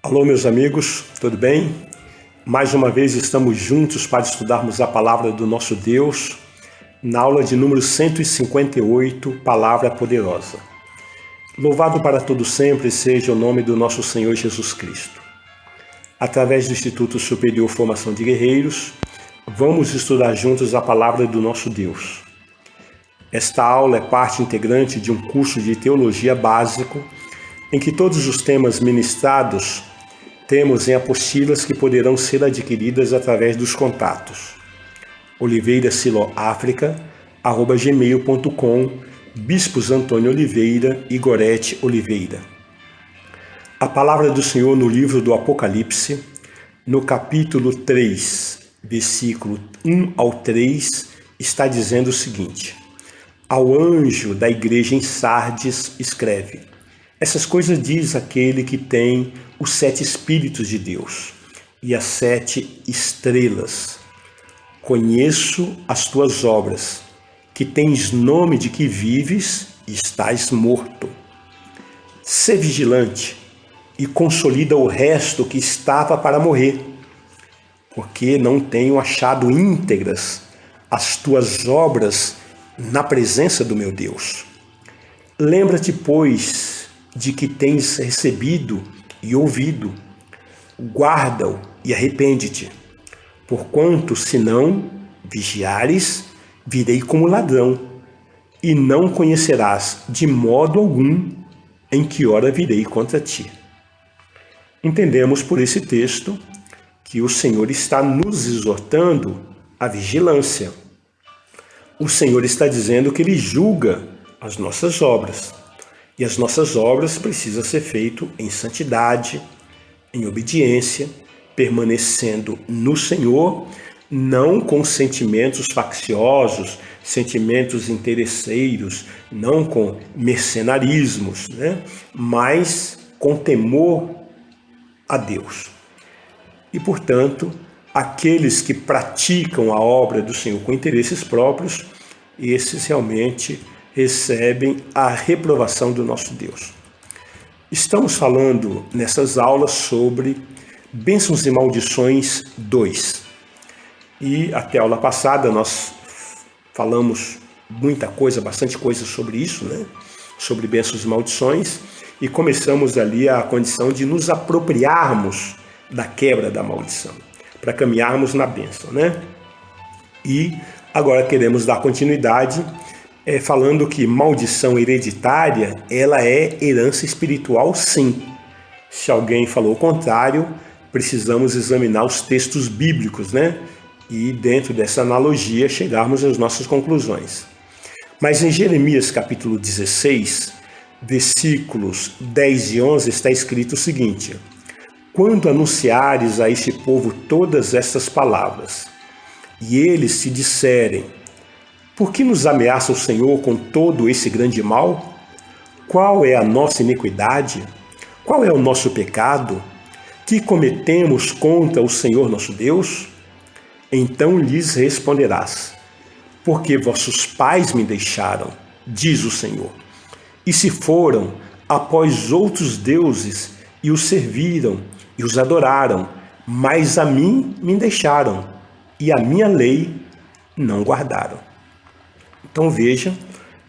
Alô, meus amigos, tudo bem? Mais uma vez estamos juntos para estudarmos a palavra do nosso Deus, na aula de número 158, Palavra Poderosa. Louvado para todo sempre seja o nome do nosso Senhor Jesus Cristo. Através do Instituto Superior Formação de Guerreiros, vamos estudar juntos a palavra do nosso Deus. Esta aula é parte integrante de um curso de teologia básico, em que todos os temas ministrados temos em apostilas que poderão ser adquiridas através dos contatos oliveirasiloafrica@gmail.com, Bispos Antônio Oliveira e Gorete Oliveira. A palavra do Senhor no livro do Apocalipse, no capítulo 3, versículo 1 ao 3, está dizendo o seguinte: ao anjo da igreja em Sardes escreve: essas coisas diz aquele que tem os 7 Espíritos de Deus e as 7 estrelas. Conheço as tuas obras, que tens nome de que vives e estás morto. Sê vigilante e consolida o resto que estava para morrer, porque não tenho achado íntegras as tuas obras na presença do meu Deus. Lembra-te, pois, de que tens recebido e ouvido, guarda-o e arrepende-te, porquanto, se não vigiares, virei como ladrão, e não conhecerás de modo algum em que hora virei contra ti. Entendemos por esse texto que o Senhor está nos exortando à vigilância. O Senhor está dizendo que Ele julga as nossas obras. E as nossas obras precisam ser feitas em santidade, em obediência, permanecendo no Senhor, não com sentimentos facciosos, sentimentos interesseiros, não com mercenarismos, mas com temor a Deus. E, portanto, aqueles que praticam a obra do Senhor com interesses próprios, esses realmente recebem a reprovação do nosso Deus. Estamos falando nessas aulas sobre bênçãos e maldições 2. E até a aula passada nós falamos bastante coisa sobre isso, sobre bênçãos e maldições, e começamos ali a condição de nos apropriarmos da quebra da maldição, para caminharmos na bênção, E agora queremos dar continuidade falando que maldição hereditária, ela é herança espiritual, sim. Se alguém falou o contrário, precisamos examinar os textos bíblicos, E dentro dessa analogia chegarmos às nossas conclusões. Mas em Jeremias capítulo 16, versículos 10 e 11, está escrito o seguinte: quando anunciares a este povo todas estas palavras, e eles te disserem: por que nos ameaça o Senhor com todo esse grande mal? Qual é a nossa iniquidade? Qual é o nosso pecado? Que cometemos contra o Senhor nosso Deus? Então lhes responderás: porque vossos pais me deixaram, diz o Senhor, e se foram após outros deuses e os serviram e os adoraram, mas a mim me deixaram, e a minha lei não guardaram. Então veja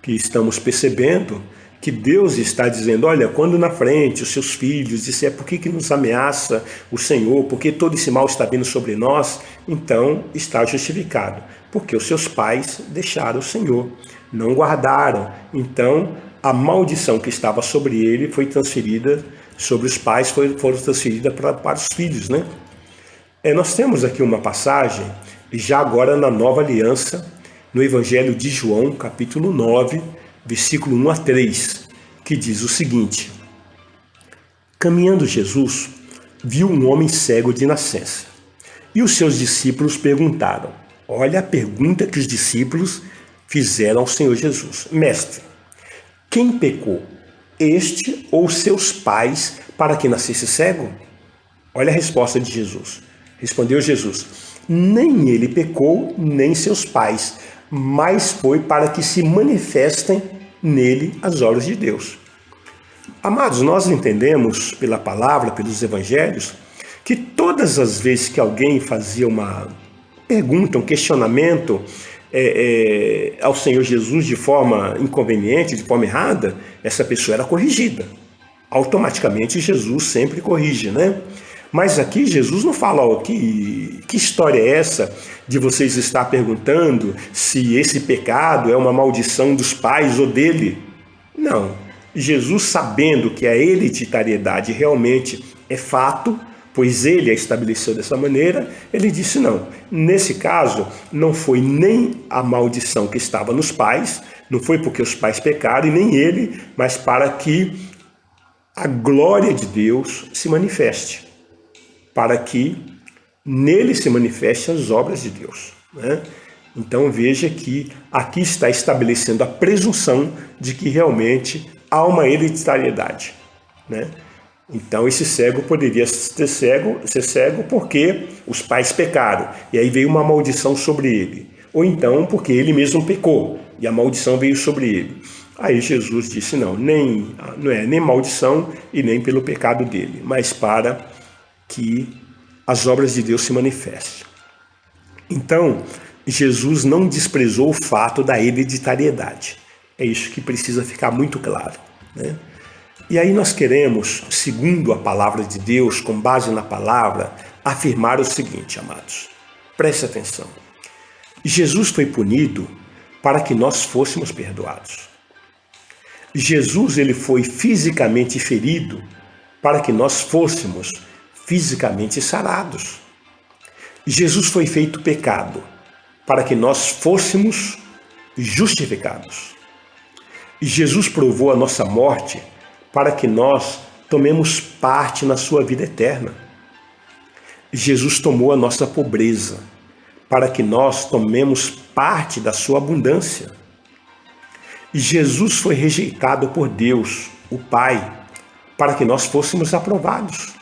que estamos percebendo que Deus está dizendo: olha, quando na frente os seus filhos disserem por que nos ameaça o Senhor, porque todo esse mal está vindo sobre nós, então está justificado, porque os seus pais deixaram o Senhor, não guardaram. Então a maldição que estava sobre ele foi transferida sobre os pais, foram transferida para os filhos, Nós temos aqui uma passagem, já agora na Nova Aliança, no Evangelho de João, capítulo 9, versículo 1 a 3, que diz o seguinte: caminhando Jesus, viu um homem cego de nascença, e os seus discípulos perguntaram, olha a pergunta que os discípulos fizeram ao Senhor Jesus: mestre, quem pecou, este ou seus pais, para que nascesse cego? Olha a resposta de Jesus. Respondeu Jesus: nem ele pecou, nem seus pais, mas foi para que se manifestem nele as obras de Deus. Amados, nós entendemos pela palavra, pelos evangelhos, que todas as vezes que alguém fazia uma pergunta, um questionamento ao Senhor Jesus de forma inconveniente, de forma errada, essa pessoa era corrigida. Automaticamente Jesus sempre corrige, né? Mas aqui Jesus não fala, que história é essa de vocês estar perguntando se esse pecado é uma maldição dos pais ou dele? Não. Jesus, sabendo que a hereditariedade realmente é fato, pois ele a estabeleceu dessa maneira, ele disse não. Nesse caso, não foi nem a maldição que estava nos pais, não foi porque os pais pecaram e nem ele, mas para que a glória de Deus se manifeste, para que nele se manifestem as obras de Deus, né? Então veja que aqui está estabelecendo a presunção de que realmente há uma hereditariedade, né? Então esse cego poderia ser cego porque os pais pecaram e aí veio uma maldição sobre ele, ou então porque ele mesmo pecou e a maldição veio sobre ele. Aí Jesus disse não é nem maldição e nem pelo pecado dele, mas para que as obras de Deus se manifestem. Então Jesus não desprezou o fato da hereditariedade. É isso que precisa ficar muito claro, né? E aí nós queremos, segundo a palavra de Deus, com base na palavra, afirmar o seguinte, amados. Preste atenção. Jesus foi punido para que nós fôssemos perdoados. Jesus ele foi fisicamente ferido para que nós fôssemos fisicamente sarados. Jesus foi feito pecado para que nós fôssemos justificados. Jesus provou a nossa morte para que nós tomemos parte na sua vida eterna. Jesus tomou a nossa pobreza para que nós tomemos parte da sua abundância. Jesus foi rejeitado por Deus, o Pai, para que nós fôssemos aprovados.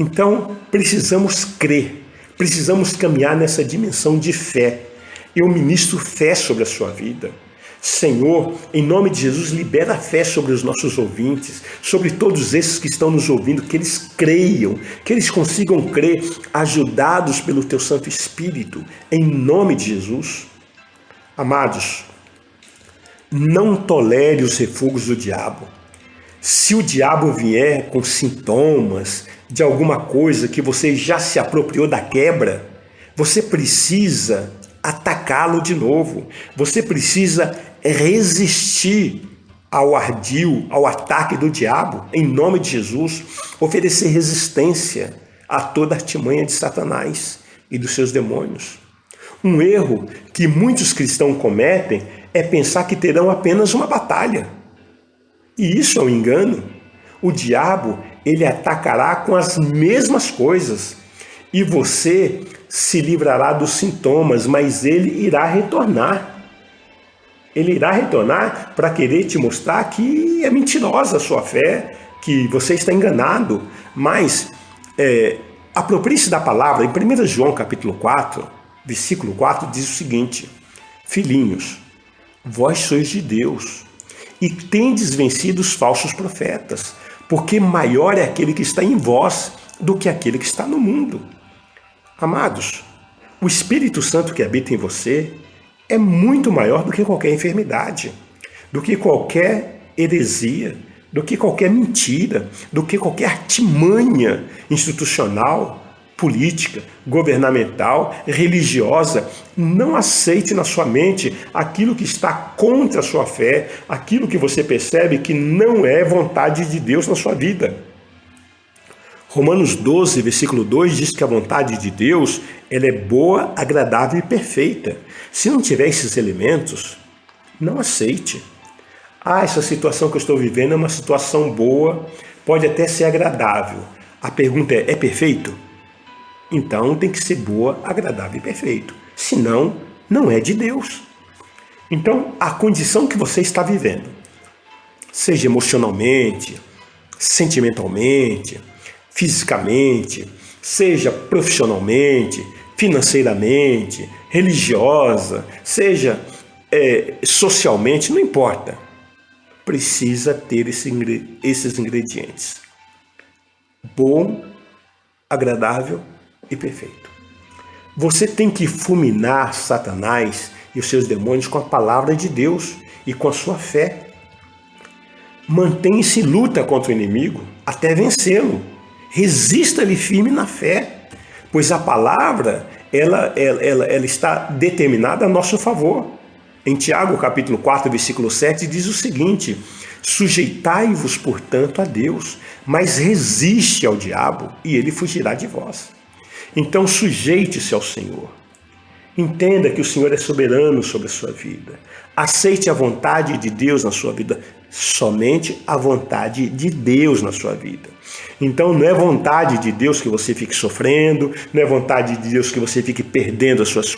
Então, precisamos crer, precisamos caminhar nessa dimensão de fé. Eu ministro fé sobre a sua vida. Senhor, em nome de Jesus, libera a fé sobre os nossos ouvintes, sobre todos esses que estão nos ouvindo, que eles creiam, que eles consigam crer, ajudados pelo Teu Santo Espírito, em nome de Jesus. Amados, não tolere os refugos do diabo. Se o diabo vier com sintomas de alguma coisa que você já se apropriou da quebra, você precisa atacá-lo de novo. Você precisa resistir ao ardil, ao ataque do diabo, em nome de Jesus, oferecer resistência a toda artimanha de Satanás e dos seus demônios. Um erro que muitos cristãos cometem é pensar que terão apenas uma batalha. E isso é um engano. O diabo, ele atacará com as mesmas coisas e você se livrará dos sintomas, mas ele irá retornar. Ele irá retornar para querer te mostrar que é mentirosa a sua fé, que você está enganado. Mas aproprie-se da palavra. Em 1 João capítulo 4, versículo 4, diz o seguinte: Filhinhos, vós sois de Deus e tendes vencido os falsos profetas, porque maior é aquele que está em vós do que aquele que está no mundo. Amados, o Espírito Santo que habita em você é muito maior do que qualquer enfermidade, do que qualquer heresia, do que qualquer mentira, do que qualquer artimanha institucional, política, governamental, religiosa. Não aceite na sua mente aquilo que está contra a sua fé, aquilo que você percebe que não é vontade de Deus na sua vida. Romanos 12, versículo 2 diz que a vontade de Deus ela é boa, agradável e perfeita. Se não tiver esses elementos, não aceite. Essa situação que eu estou vivendo é uma situação boa, pode até ser agradável. A pergunta é perfeito? Então tem que ser boa, agradável e perfeito. Senão, não é de Deus. Então, a condição que você está vivendo, seja emocionalmente, sentimentalmente, fisicamente, seja profissionalmente, financeiramente, religiosa, seja socialmente, não importa. precisa ter esses ingredientes: bom, agradável e perfeito. Você tem que fulminar Satanás e os seus demônios com a palavra de Deus e com a sua fé. Mantenha-se em luta contra o inimigo até vencê-lo. Resista-lhe firme na fé, pois a palavra ela está determinada a nosso favor. Em Tiago, capítulo 4, versículo 7, diz o seguinte: sujeitai-vos, portanto, a Deus, mas resiste ao diabo e ele fugirá de vós. Então sujeite-se ao Senhor. Entenda que o Senhor é soberano sobre a sua vida. Aceite a vontade de Deus na sua vida. Somente a vontade de Deus na sua vida. Então não é vontade de Deus que você fique sofrendo, não é vontade de Deus que você fique perdendo as suas